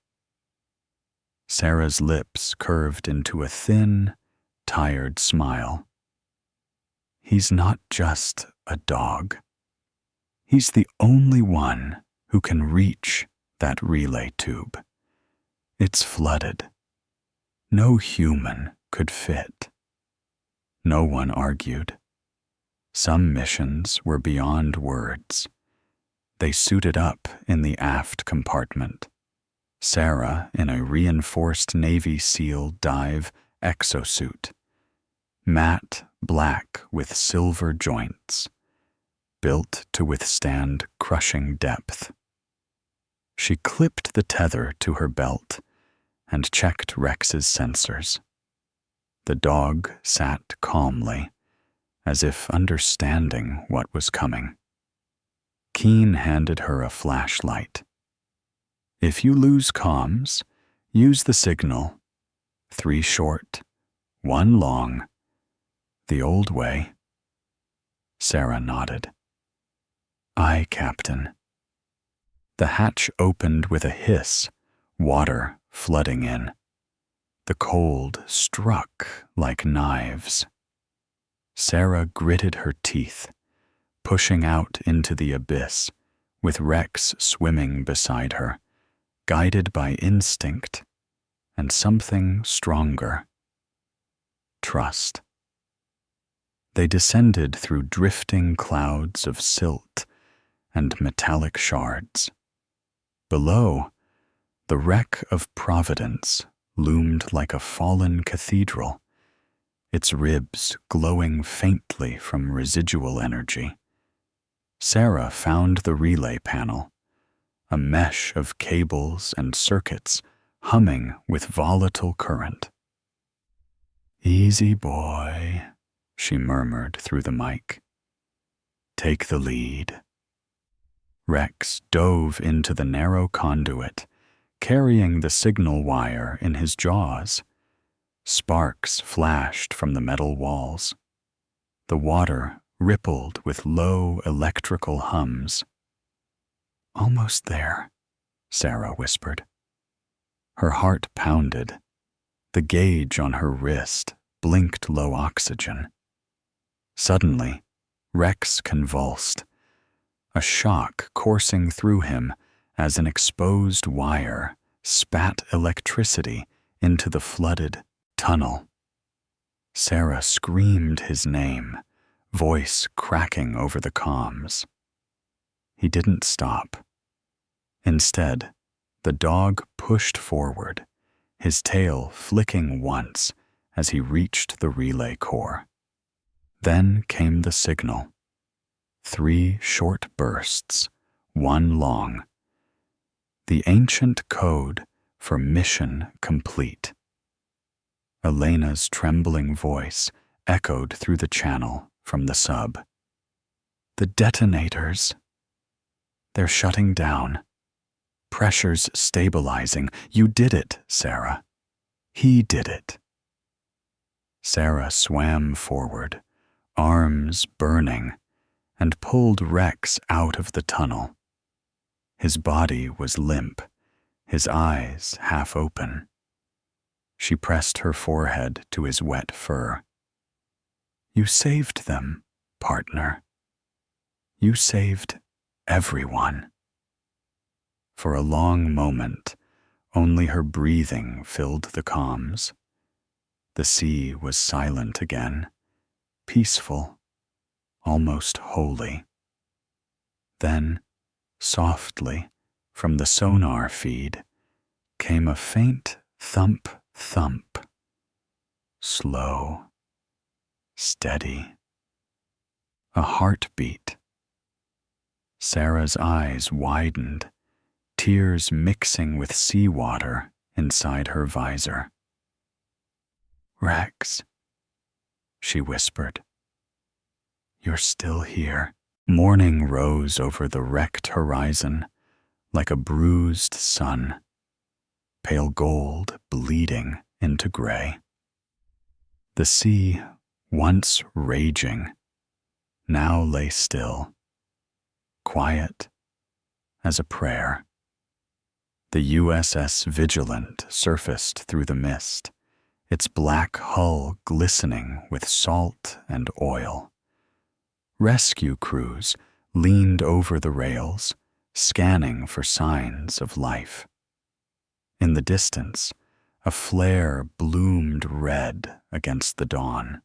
Sarah's lips curved into a thin, tired smile. He's not just a dog. He's the only one who can reach that relay tube. It's flooded. No human could fit. No one argued. Some missions were beyond words. They suited up in the aft compartment. Sarah in a reinforced Navy SEAL dive exosuit, matte black with silver joints, built to withstand crushing depth. She clipped the tether to her belt and checked Rex's sensors. The dog sat calmly, as if understanding what was coming. Keene handed her a flashlight. If you lose comms, use the signal. 3 short, 1 long. The old way. Sarah nodded. Aye, Captain. The hatch opened with a hiss, water flooding in. The cold struck like knives. Sarah gritted her teeth, pushing out into the abyss, with Rex swimming beside her, guided by instinct and something stronger. Trust. They descended through drifting clouds of silt and metallic shards. Below, the wreck of Providence loomed like a fallen cathedral, its ribs glowing faintly from residual energy. Sarah found the relay panel, a mesh of cables and circuits humming with volatile current. "Easy, boy," she murmured through the mic. "Take the lead." Rex dove into the narrow conduit, carrying the signal wire in his jaws. Sparks flashed from the metal walls. The water rippled with low electrical hums. "Almost there," Sarah whispered. Her heart pounded. The gauge on her wrist blinked low oxygen. Suddenly, Rex convulsed, a shock coursing through him as an exposed wire spat electricity into the flooded tunnel. Sarah screamed his name, voice cracking over the comms. He didn't stop. Instead, the dog pushed forward, his tail flicking once as he reached the relay core. Then came the signal. 3 short bursts, 1 long. The ancient code for mission complete. Elena's trembling voice echoed through the channel from the sub. "The detonators. They're shutting down. Pressure's stabilizing. You did it, Sarah. He did it." Sarah swam forward, arms burning, and pulled Rex out of the tunnel. His body was limp, his eyes half open. She pressed her forehead to his wet fur. "You saved them, partner. You saved everyone." For a long moment, only her breathing filled the comms. The sea was silent again, peaceful, almost holy. Then, softly, from the sonar feed, came a faint thump-thump. Slow, steady. A heartbeat. Sarah's eyes widened, tears mixing with seawater inside her visor. "Rex," she whispered. "You're still here." Morning rose over the wrecked horizon like a bruised sun, pale gold bleeding into gray. The sea, once raging, now lay still, quiet as a prayer. The USS Vigilant surfaced through the mist, its black hull glistening with salt and oil. Rescue crews leaned over the rails, scanning for signs of life. In the distance, a flare bloomed red against the dawn.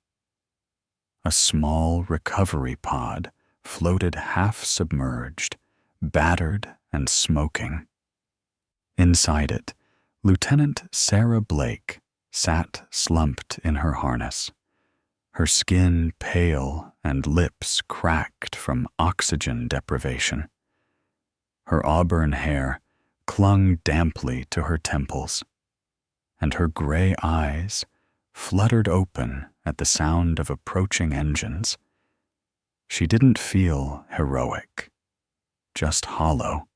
A small recovery pod floated half-submerged, battered and smoking. Inside it, Lieutenant Sarah Blake sat slumped in her harness, her skin pale and lips cracked from oxygen deprivation. Her auburn hair clung damply to her temples, and her gray eyes fluttered open at the sound of approaching engines. She didn't feel heroic, just hollow,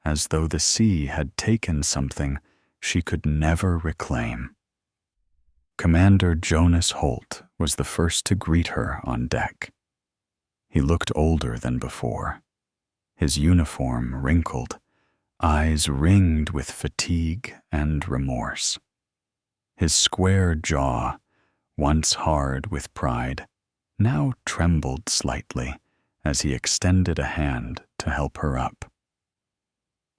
as though the sea had taken something she could never reclaim. Commander Jonas Holt was the first to greet her on deck. He looked older than before, his uniform wrinkled, eyes ringed with fatigue and remorse. His square jaw, once hard with pride, now trembled slightly as he extended a hand to help her up.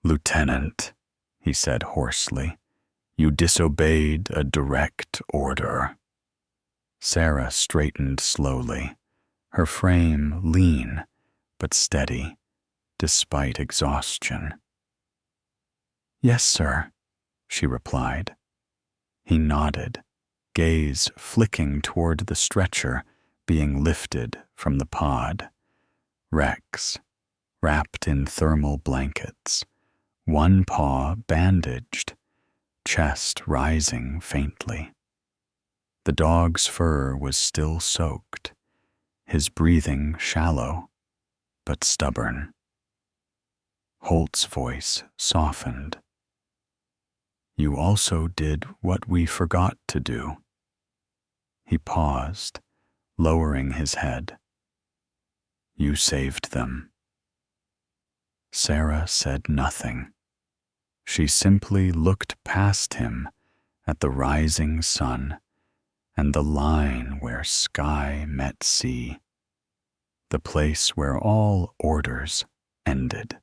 "Lieutenant," he said hoarsely, "you disobeyed a direct order." Sarah straightened slowly, her frame lean but steady, despite exhaustion. "Yes, sir," she replied. He nodded, gaze flicking toward the stretcher being lifted from the pod. Rex, wrapped in thermal blankets, one paw bandaged, chest rising faintly. The dog's fur was still soaked, his breathing shallow but stubborn. Holt's voice softened. "You also did what we forgot to do." He paused, lowering his head. "You saved them." Sarah said nothing. She simply looked past him at the rising sun and the line where sky met sea, the place where all orders ended.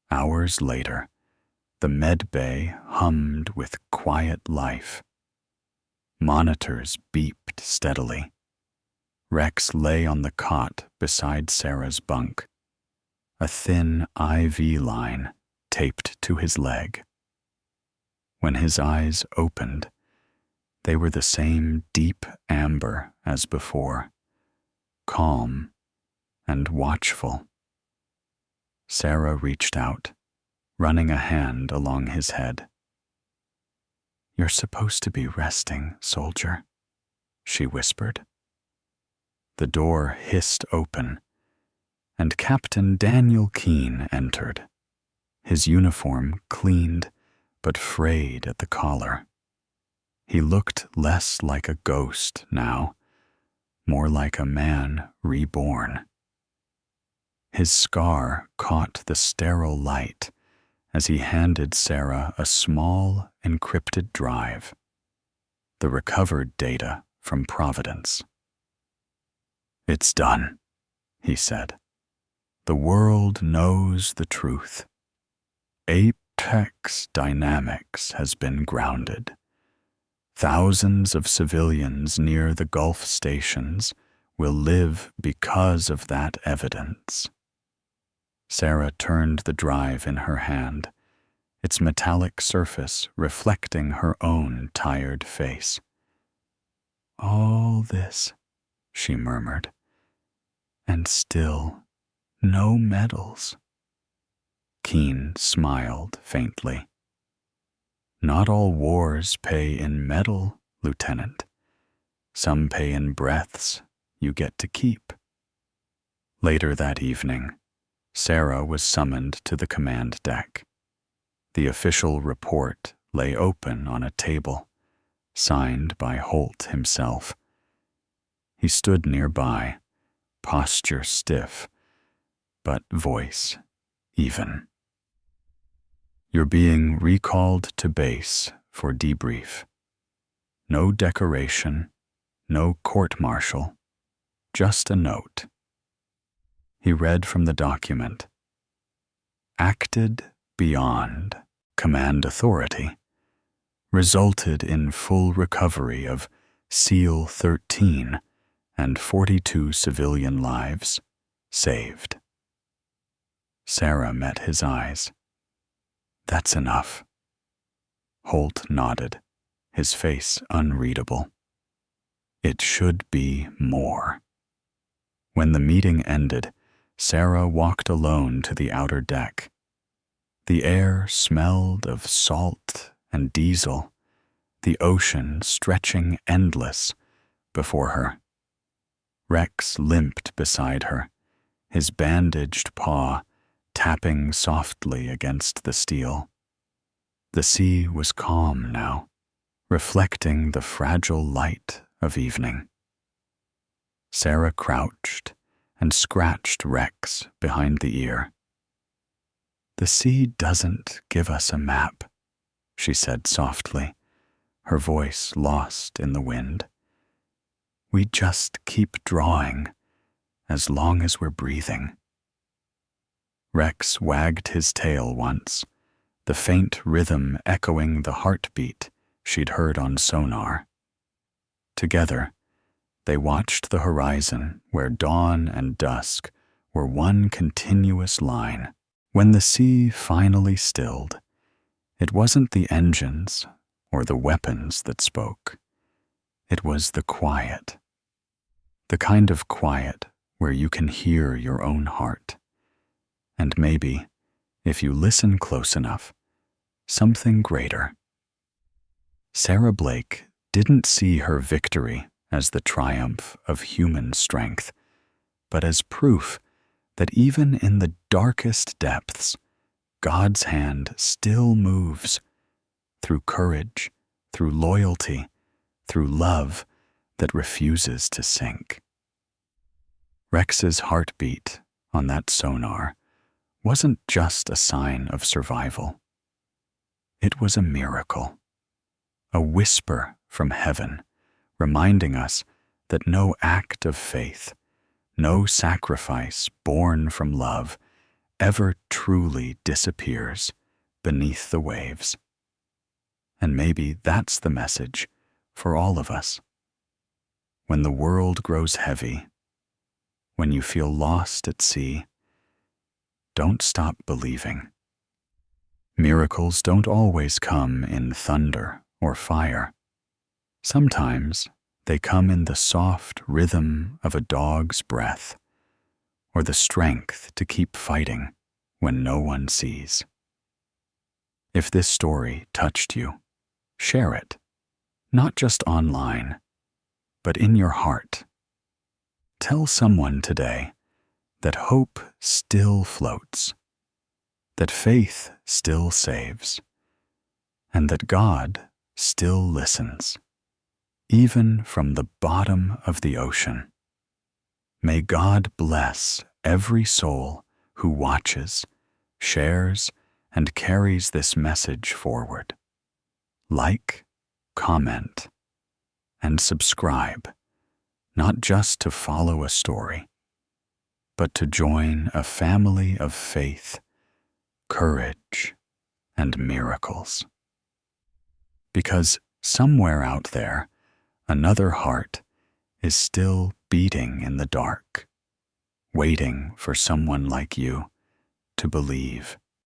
Hours later, the med bay hummed with quiet life. Monitors beeped steadily. Rex lay on the cot beside Sarah's bunk, a thin IV line taped to his leg. When his eyes opened, they were the same deep amber as before, calm and watchful. Sarah reached out, running a hand along his head. "You're supposed to be resting, soldier," she whispered. The door hissed open, and Captain Daniel Keene entered, his uniform cleaned but frayed at the collar. He looked less like a ghost now, more like a man reborn. His scar caught the sterile light as he handed Sarah a small, encrypted drive, the recovered data from Providence. "It's done," he said. "The world knows the truth. Apex Dynamics has been grounded. Thousands of civilians near the Gulf stations will live because of that evidence." Sarah turned the drive in her hand, its metallic surface reflecting her own tired face. "All this," she murmured, "and still no medals." Keene smiled faintly. "Not all wars pay in metal, Lieutenant. Some pay in breaths you get to keep." Later that evening, Sarah was summoned to the command deck. The official report lay open on a table, signed by Holt himself. He stood nearby, posture stiff, but voice even. "You're being recalled to base for debrief. No decoration, no court-martial, just a note." He read from the document. "Acted beyond command authority. Resulted in full recovery of SEAL 13 and 42 civilian lives saved." Sarah met his eyes. "That's enough." Holt nodded, his face unreadable. "It should be more." When the meeting ended, Sarah walked alone to the outer deck. The air smelled of salt and diesel, the ocean stretching endless before her. Rex limped beside her, his bandaged paw tapping softly against the steel. The sea was calm now, reflecting the fragile light of evening. Sarah crouched and scratched Rex behind the ear. "The sea doesn't give us a map," she said softly, her voice lost in the wind. "We just keep drawing, as long as we're breathing." Rex wagged his tail once, the faint rhythm echoing the heartbeat she'd heard on sonar. Together, they watched the horizon where dawn and dusk were one continuous line. When the sea finally stilled, it wasn't the engines or the weapons that spoke. It was the quiet. The kind of quiet where you can hear your own heart, And maybe, if you listen close enough, something greater. Sarah Blake didn't see her victory as the triumph of human strength, but as proof that even in the darkest depths, God's hand still moves through courage, through loyalty, through love that refuses to sink. Rex's heartbeat on that sonar wasn't just a sign of survival. It was a miracle, a whisper from heaven reminding us that no act of faith, no sacrifice born from love ever truly disappears beneath the waves. And maybe that's the message for all of us. When the world grows heavy, when you feel lost at sea, don't stop believing. Miracles don't always come in thunder or fire. Sometimes they come in the soft rhythm of a dog's breath, or the strength to keep fighting when no one sees. If this story touched you, share it, not just online, but in your heart. Tell someone today that hope still floats, that faith still saves, and that God still listens, even from the bottom of the ocean. May God bless every soul who watches, shares, and carries this message forward. Like, comment, and subscribe, not just to follow a story, but to join a family of faith, courage, and miracles. Because somewhere out there, another heart is still beating in the dark, waiting for someone like you to believe